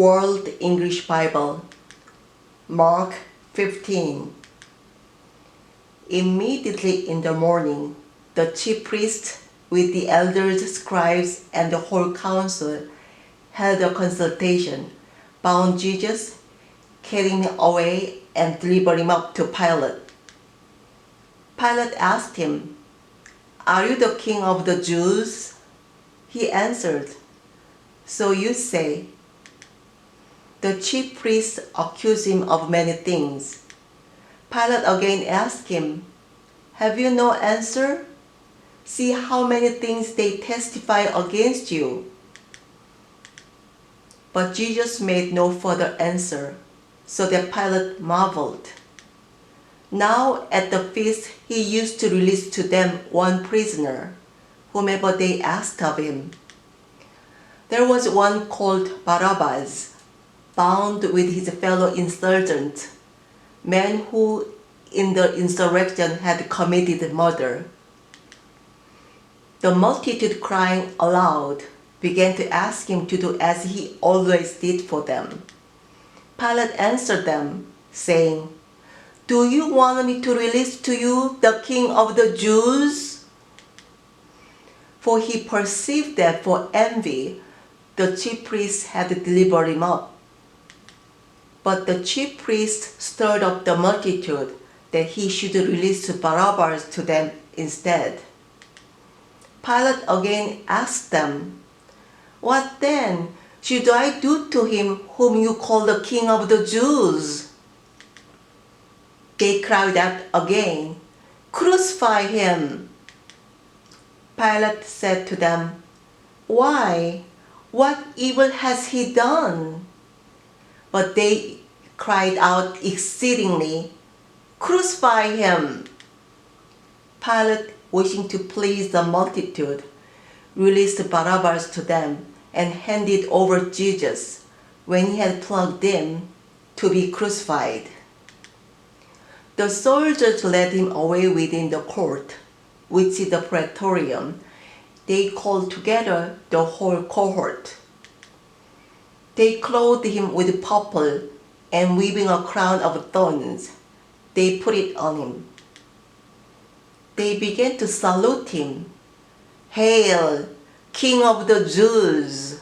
World English Bible, Mark 15. Immediately in the morning, the chief priests with the elders, scribes, and the whole council held a consultation, bound Jesus, carried him away, and delivered him up to Pilate. Pilate asked him, "Are you the king of the Jews?" He answered, "So you say." The chief priests accused him of many things. Pilate again asked him, "Have you no answer? See how many things they testify against you." But Jesus made no further answer, so that Pilate marveled. Now at the feast he used to release to them one prisoner, whomever they asked of him. There was one called Barabbas, bound with his fellow insurgents, men who in the insurrection had committed murder. The multitude, crying aloud, began to ask him to do as he always did for them. Pilate answered them, saying, "Do you want me to release to you the king of the Jews?" For he perceived that for envy the chief priests had delivered him up. But the chief priests stirred up the multitude that he should release Barabbas to them instead. Pilate again asked them, "What then should I do to him whom you call the king of the Jews?" They cried out again, "Crucify him!" Pilate said to them, "Why? What evil has he done?" But they cried out exceedingly, "Crucify him!" Pilate, wishing to please the multitude, released Barabbas to them and handed over Jesus, when he had plugged him, to be crucified. The soldiers led him away within the court, which is the praetorium. They called together the whole cohort. They clothed him with purple, and weaving a crown of thorns, they put it on him. They began to salute him, "Hail, King of the Jews!"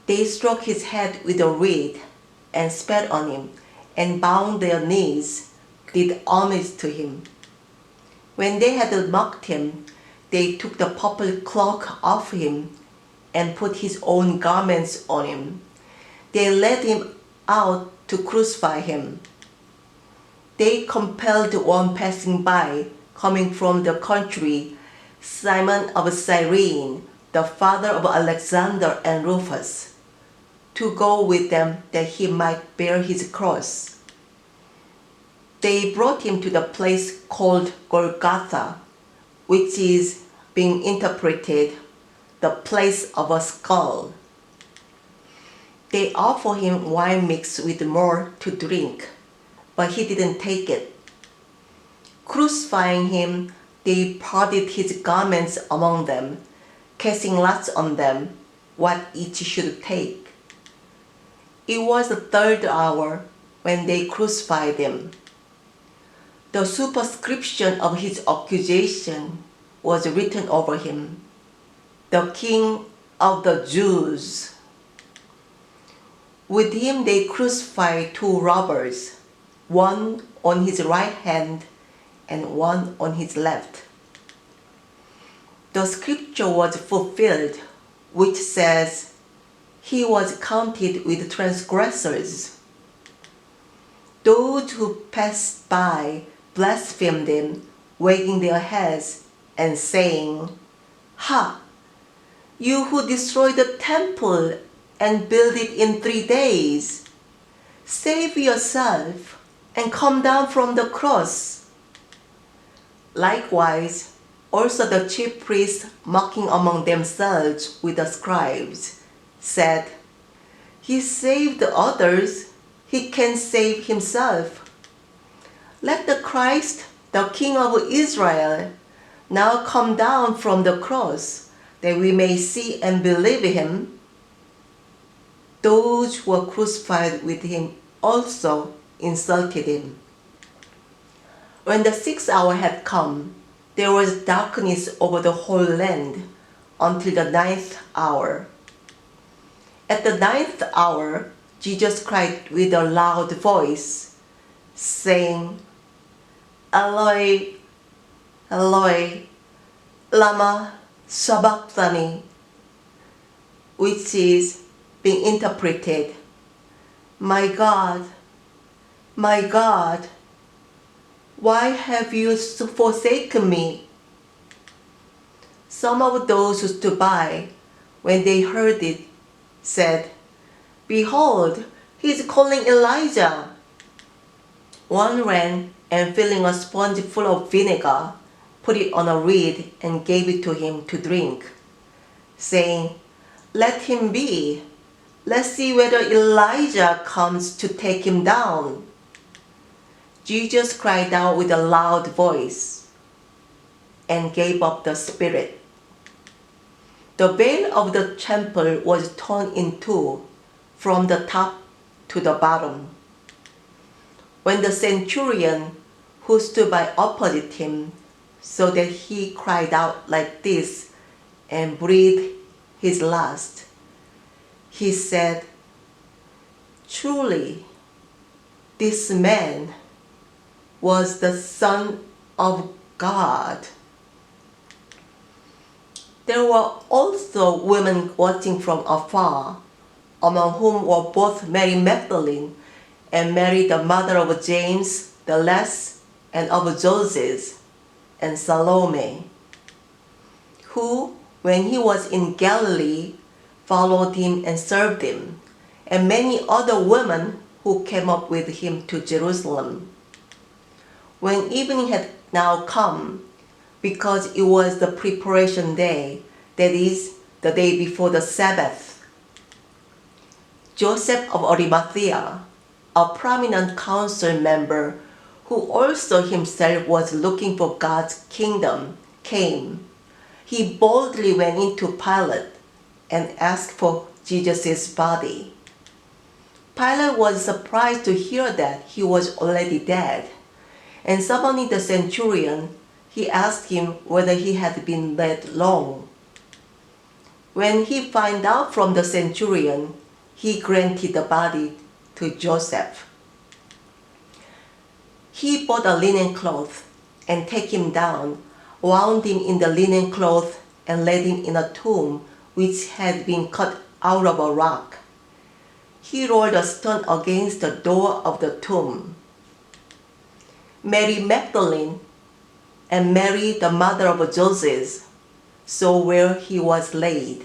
They struck his head with a reed and spat on him, and bowing their knees, did homage to him. When they had mocked him, they took the purple cloak off him and put his own garments on him. They led him out to crucify him. They compelled one passing by, coming from the country, Simon of Cyrene, the father of Alexander and Rufus, to go with them that he might bear his cross. They brought him to the place called Golgotha, which is, being interpreted, the place of a skull. They offered him wine mixed with myrrh to drink, but he didn't take it. Crucifying him, they parted his garments among them, casting lots on them, what each should take. It was the third hour when they crucified him. The superscription of his accusation was written over him, "The King of the Jews." With him they crucified two robbers, one on his right hand and one on his left. The scripture was fulfilled, which says, "He was counted with transgressors." Those who passed by blasphemed him, wagging their heads and saying, "Ha! You who destroyed the temple and built it in 3 days, save yourself and come down from the cross." Likewise, also the chief priests, mocking among themselves with the scribes, said, "He saved others, he can save himself. Let the Christ, the King of Israel, now come down from the cross, that we may see and believe him." those who were crucified with him also insulted him. When the 6th hour had come, there was darkness over the whole land until the 9th hour. At the 9th hour, Jesus cried with a loud voice, saying, Eloi, Eloi, lama sabachthani, which is being interpreted, my God, why have you forsaken me? Some of those who stood by, when they heard it, said, Behold, he is calling Elijah. One ran and filling a sponge full of vinegar, put it on a reed and gave it to him to drink, saying, Let him be. Let's see whether Elijah comes to take him down. Jesus cried out with a loud voice and gave up the spirit. The veil of the temple was torn in two from the top to the bottom. When the centurion who stood by opposite him saw that he cried out like this and breathed his last, he said, Truly, this man was the Son of God. There were also women watching from afar, among whom were both Mary Magdalene and Mary the mother of James the Less and of Joses, and Salome, who, when he was in Galilee, followed him and served him, and many other women who came up with him to Jerusalem. When evening had now come, because it was the preparation day, that is, the day before the Sabbath, Joseph of Arimathea, a prominent council member who also himself was looking for God's kingdom, came. He boldly went into Pilate and asked for Jesus' body. Pilate was surprised to hear that he was already dead, and summoning the centurion, he asked him whether he had been dead long. When he found out from the centurion, he granted the body to Joseph. He bought a linen cloth and took him down, wound him in the linen cloth, and laid him in a tomb which had been cut out of a rock. He rolled a stone against the door of the tomb. Mary Magdalene and Mary the mother of Joses saw where he was laid.